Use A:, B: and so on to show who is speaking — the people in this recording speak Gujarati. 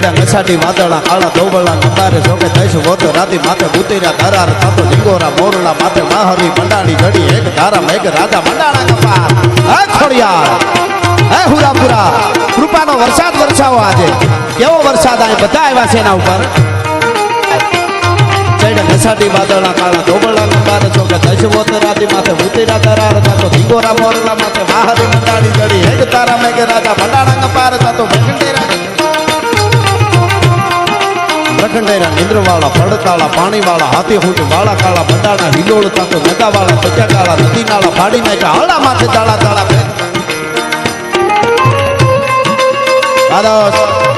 A: ચૈડા નસાટી વાદળા કાળા દોબળા કંદારે જોકે દઈશ વોતો રાતી માથે ઉતર્યા ધરાર થાતો ઝીંગોરા મોરલા માથે માહરી મંડાણી ઘડી એક ધારા મેઘ રાજા મંડાણા કપાર હે ખોડિયાર હે હુરાપુરા કૃપાનો વરસાદ વરસાવો આજે કેવો વરસાદ આ બધા આવ્યા છે એના ઉપર ચૈડા નસાટી વાદળા કાળા દોબળા કંદારે જોકે દઈશ વોતો રાતી માથે ઉતર્યા ધરાર થાતો ઝીંગોરા મોરલા માથે માહરી મંડાણી ઘડી એક ધારા મેઘ રાજા મંડાણા કપાર થાતો પ્રખંડેરા નિંદ્રવાળા પડતાળા પાણીવાળા હાથી હુંટ વાળા કાળા બંડાણા હિલોળ તાતો નગાવાળા પચાકાળા નદી નાળા ફાડી નાખ્યા હળા માથે તાળા તાળા